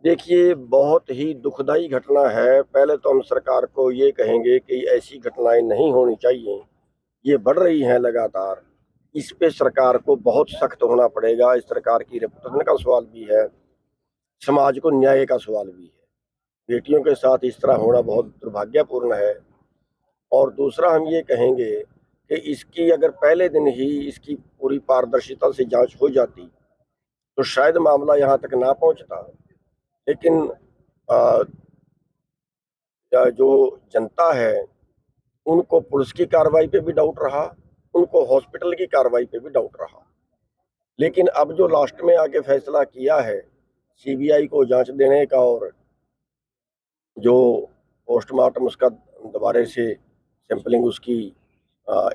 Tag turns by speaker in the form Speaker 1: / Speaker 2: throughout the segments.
Speaker 1: देखिए, बहुत ही दुखदाई घटना है। पहले तो हम सरकार को ये कहेंगे कि ऐसी घटनाएँ नहीं होनी चाहिए। ये बढ़ रही हैं लगातार। इस पे सरकार को बहुत सख्त होना पड़ेगा। इस सरकार की रेपुटेशन का सवाल भी है, समाज को न्याय का सवाल भी है। बेटियों के साथ इस तरह होना बहुत दुर्भाग्यपूर्ण है। और दूसरा हम ये कहेंगे कि इसकी अगर पहले दिन ही इसकी पूरी पारदर्शिता से जाँच हो जाती, तो शायद मामला यहाँ तक ना पहुँचता। लेकिन अ, जो जनता है, उनको पुलिस की कार्रवाई पे भी डाउट रहा, उनको हॉस्पिटल की कार्रवाई पे भी डाउट रहा। लेकिन अब जो लास्ट में आके फैसला किया है, सीबीआई को जाँच देने का और जो पोस्टमार्टम उसका दोबारा से सैंपलिंग उसकी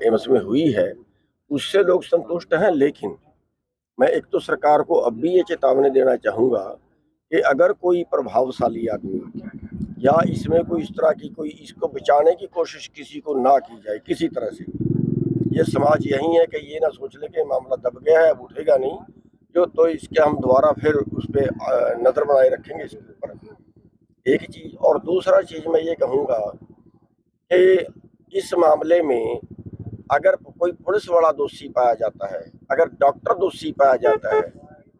Speaker 1: एम्स में हुई है, उससे लोग संतुष्ट हैं। लेकिन मैं एक तो सरकार को अब भी ये चेतावनी देना चाहूँगा कि अगर कोई प्रभावशाली आदमी या इसमें कोई इस तरह की कोई इसको बचाने की कोशिश किसी को ना की जाए किसी तरह से। ये समाज यही है कि ये ना सोच ले कि मामला दब गया है, अब उठेगा नहीं, जो तो इसके हम दोबारा फिर उस पे नज़र बनाए रखेंगे इसके ऊपर। एक चीज़ और दूसरा चीज़ मैं ये कहूँगा कि इस मामले में अगर कोई पुलिस वाला दोषी पाया जाता है, अगर डॉक्टर दोषी पाया जाता है,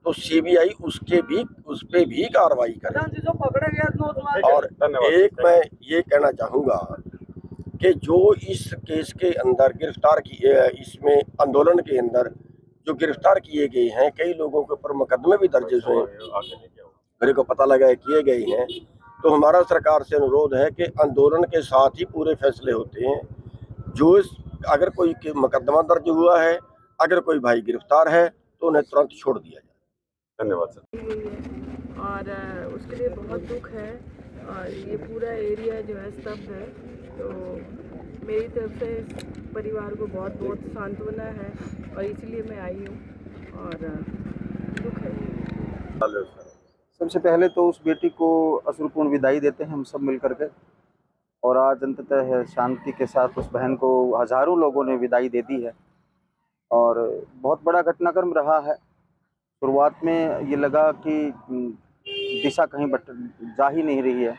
Speaker 1: तो सीबीआई उस पे भी कार्रवाई करे। और एक मैं ये कहना चाहूँगा कि जो इस केस के अंदर इसमें आंदोलन के अंदर जो गिरफ्तार किए गए हैं, कई लोगों के ऊपर मुकदमे भी दर्ज हुए, मेरे को पता लगा है किए गए हैं। तो हमारा सरकार से अनुरोध है कि आंदोलन के साथ ही पूरे फैसले होते हैं। जो इस अगर कोई मुकदमा दर्ज हुआ है, अगर कोई भाई गिरफ्तार है, तो उन्हें तुरंत छोड़ दिया जाए। धन्यवाद सर।
Speaker 2: और उसके लिए बहुत दुख है और ये पूरा एरिया जो है स्तब्ध है। तो मेरी तरफ से परिवार को बहुत बहुत सांत्वना है और इसलिए मैं आई हूँ और दुख है।
Speaker 3: सबसे पहले तो उस बेटी को अश्रुपूर्ण विदाई देते हैं हम सब मिल करके। और आज अंततः शांति के साथ उस बहन को हज़ारों लोगों ने विदाई दे दी है और बहुत बड़ा घटनाक्रम रहा है। शुरुआत में ये लगा कि दिशा कहीं जा ही नहीं रही है।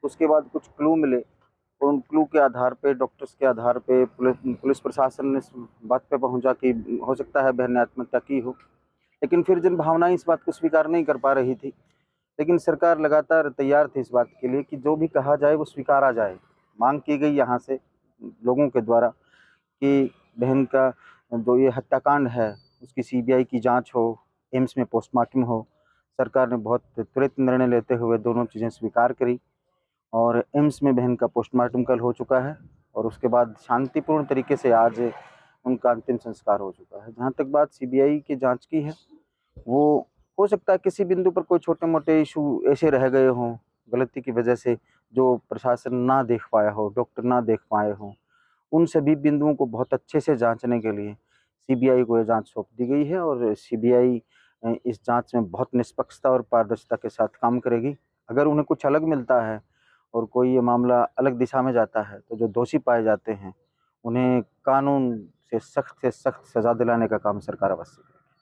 Speaker 3: उसके बाद कुछ क्लू मिले और उन क्लू के आधार पे, डॉक्टर्स के आधार पे पुलिस प्रशासन ने इस बात पे पहुंचा कि हो सकता है बहन ने आत्महत्या की हो। लेकिन फिर जन भावनाएं इस बात को स्वीकार नहीं कर पा रही थी। लेकिन सरकार लगातार तैयार थी इस बात के लिए कि जो भी कहा जाए वो स्वीकारा जाए। मांग की गई यहाँ से लोगों के द्वारा कि बहन का जो ये हत्याकांड है उसकी सीबीआई की जांच हो, एम्स में पोस्टमार्टम हो। सरकार ने बहुत त्वरित निर्णय लेते हुए दोनों चीज़ें स्वीकार करी और एम्स में बहन का पोस्टमार्टम कल हो चुका है और उसके बाद शांतिपूर्ण तरीके से आज उनका अंतिम संस्कार हो चुका है। जहाँ तक बात सीबीआई की जाँच की है, वो हो सकता है किसी बिंदु पर कोई छोटे-मोटे इशू ऐसे रह गए हों, गलती की वजह से जो प्रशासन ना देख पाया हो, डॉक्टर ना देख पाए हों। उन सभी बिंदुओं को बहुत अच्छे से जाँचने के लिए सीबीआई को ये जाँच सौंप दी गई है और सीबीआई इस जाँच में बहुत निष्पक्षता और पारदर्शिता के साथ काम करेगी। अगर उन्हें कुछ अलग मिलता है और कोई ये मामला अलग दिशा में जाता है, तो जो दोषी पाए जाते हैं, उन्हें कानून से सख्त सज़ा दिलाने का काम सरकार अवश्य करेगी।